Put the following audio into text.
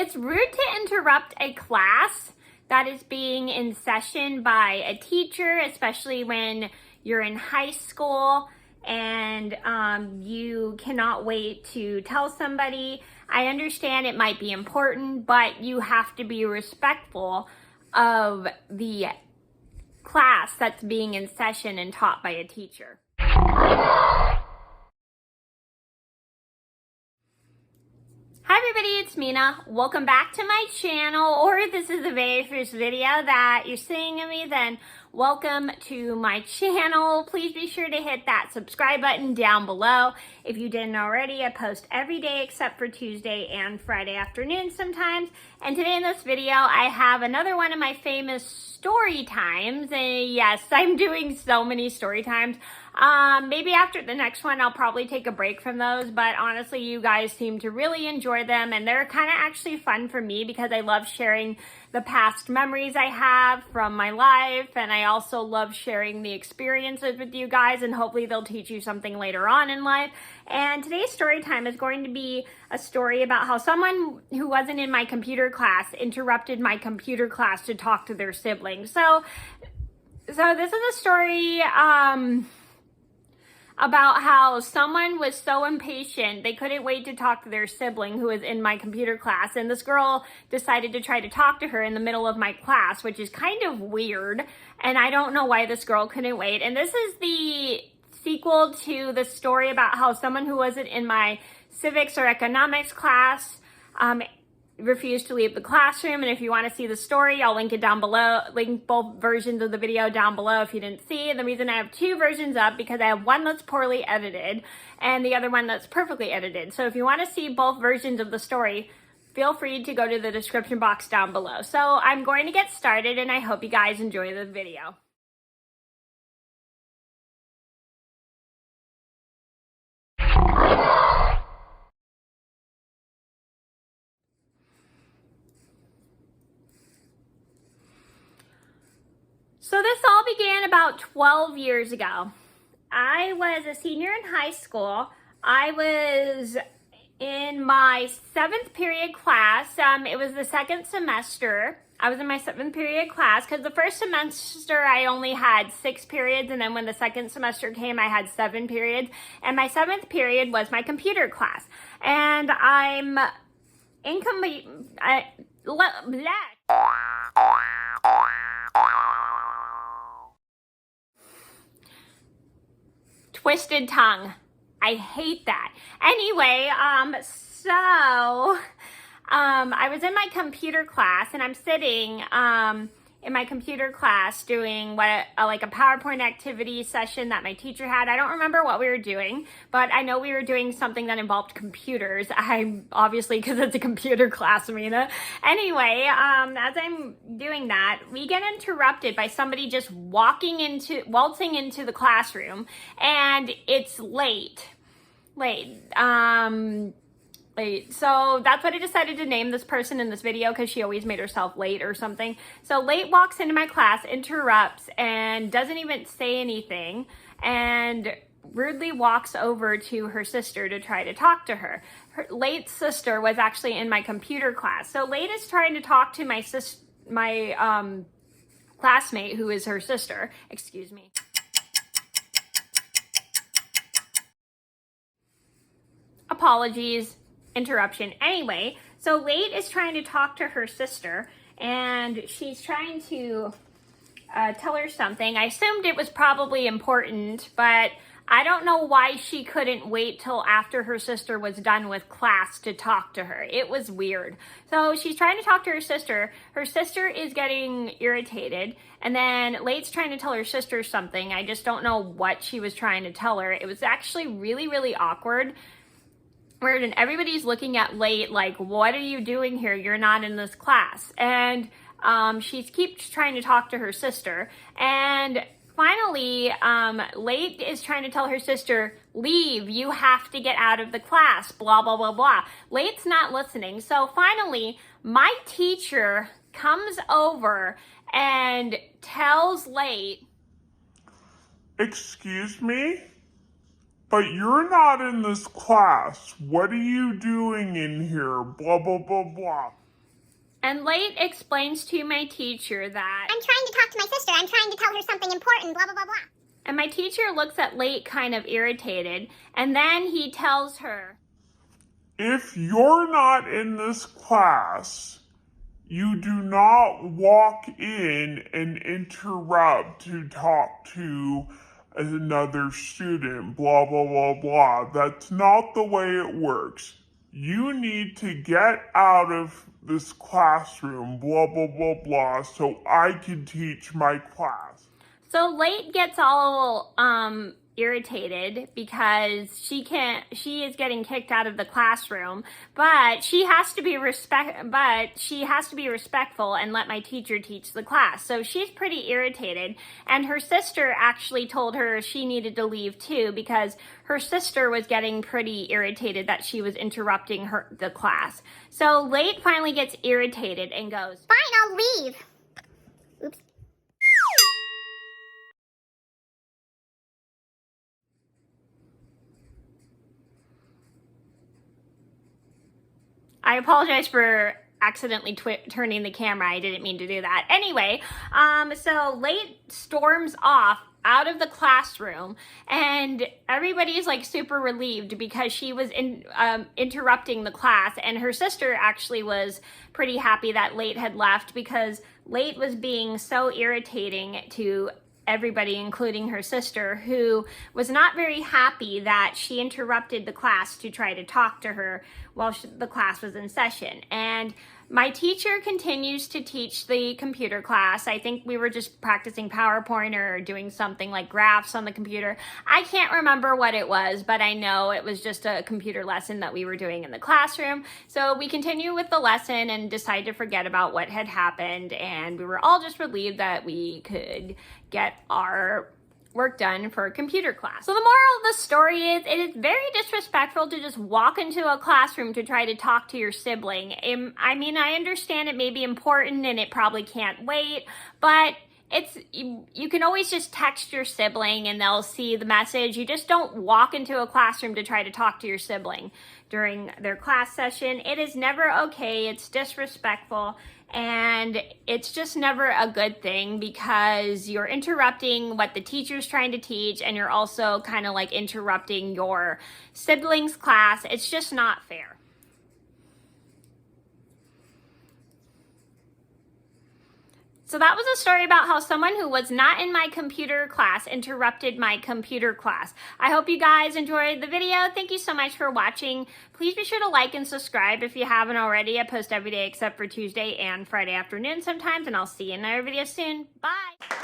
It's rude to interrupt a class that is being in session by a teacher, especially when you're in high school and you cannot wait to tell somebody. I understand it might be important, but you have to be respectful of the class that's being in session and taught by a teacher. Hi everybody, it's Mena. Welcome back to my channel, or if this is the very first video that you're seeing of me, then welcome to my channel. Please be sure to hit that subscribe button down below. If you didn't already, I post every day except for Tuesday and Friday afternoon sometimes. And today in this video, I have another one of my famous story times. And yes, I'm doing so many story times. Maybe after the next one, I'll probably take a break from those, but honestly, you guys seem to really enjoy them, and they're kind of actually fun for me because I love sharing the past memories I have from my life, and I also love sharing the experiences with you guys, and hopefully they'll teach you something later on in life. And today's story time is going to be a story about how someone who wasn't in my computer class interrupted my computer class to talk to their siblings. So this is a story, about how someone was so impatient they couldn't wait to talk to their sibling who was in my computer class, and this girl decided to try to talk to her in the middle of my class, which is kind of weird, and I don't know why this girl couldn't wait. And this is the sequel to the story about how someone who wasn't in my civics or economics class refused to leave the classroom. And if you want to see the story, I'll link it down below, link both versions of the video down below if you didn't see. And the reason I have two versions up because I have one that's poorly edited and the other one that's perfectly edited. So if you want to see both versions of the story, feel free to go to the description box down below. So I'm going to get started, and I hope you guys enjoy the video. So this all began about 12 years ago. I was a senior in high school. I was in my 7th period class. It was the second semester. I was in my 7th period class because the first semester I only had 6 periods, and then when the second semester came, I had 7 periods. And my 7th period was my computer class. And I'm in twisted tongue. I hate that. Anyway, I was in my computer class, and I'm sitting in my computer class doing like a PowerPoint activity session that my teacher had. I don't remember what we were doing, but I know we were doing something that involved computers. Obviously, because it's a computer class, Mena. Anyway, as I'm doing that, we get interrupted by somebody just waltzing into the classroom, and it's late. So that's what I decided to name this person in this video, because she always made herself late or something. So late walks into my class, interrupts, and doesn't even say anything, and rudely walks over to her sister to try to talk to her. Late's sister was actually in my computer class. So Late is trying to talk to my classmate, who is her sister. Excuse me. Apologies. Interruption. Anyway, so Late is trying to talk to her sister, and she's trying to tell her something. I assumed it was probably important, but I don't know why she couldn't wait till after her sister was done with class to talk to her. It was weird. So she's trying to talk to her sister. Her sister is getting irritated, and then Late's trying to tell her sister something. I just don't know what she was trying to tell her. It was actually really, really awkward. Weird, and everybody's looking at Late like, what are you doing here? You're not in this class. And she keeps trying to talk to her sister. And finally, Late is trying to tell her sister, leave, you have to get out of the class, blah, blah, blah, blah. Late's not listening. So finally, my teacher comes over and tells Late, "Excuse me? But you're not in this class. What are you doing in here? Blah, blah, blah, blah." And Late explains to my teacher that I'm trying to talk to my sister. I'm trying to tell her something important, blah, blah, blah, blah. And my teacher looks at Late kind of irritated, and then he tells her, If you're not in this class, you do not walk in and interrupt to talk to another student, blah, blah, blah, blah. That's not the way it works. You need to get out of this classroom, blah, blah, blah, blah, so I can teach my class. So Late gets all irritated because she is getting kicked out of the classroom, but she has to be respectful and let my teacher teach the class. So she's pretty irritated, and her sister actually told her she needed to leave too because her sister was getting pretty irritated that she was interrupting the class. So Late finally gets irritated and goes, Fine, I'll leave. Oops. I apologize for accidentally turning the camera. I didn't mean to do that. Anyway, so Late storms off out of the classroom, and everybody's like super relieved because she was interrupting the class, and her sister actually was pretty happy that Late had left because Late was being so irritating to everybody, including her sister, who was not very happy that she interrupted the class to try to talk to her while the class was in session. And my teacher continues to teach the computer class. I think we were just practicing PowerPoint or doing something like graphs on the computer. I can't remember what it was, but I know it was just a computer lesson that we were doing in the classroom. So we continue with the lesson and decide to forget about what had happened, and we were all just relieved that we could get our work done for computer class. So the moral of the story is it is very disrespectful to just walk into a classroom to try to talk to your sibling. I mean, I understand it may be important and it probably can't wait, but you can always just text your sibling and they'll see the message. You just don't walk into a classroom to try to talk to your sibling during their class session. It is never okay. It's disrespectful, and it's just never a good thing because you're interrupting what the teacher's trying to teach, and you're also kind of like interrupting your sibling's class. It's just not fair. So that was a story about how someone who was not in my computer class interrupted my computer class. I hope you guys enjoyed the video. Thank you so much for watching. Please be sure to like and subscribe if you haven't already. I post every day except for Tuesday and Friday afternoon sometimes, and I'll see you in another video soon. Bye!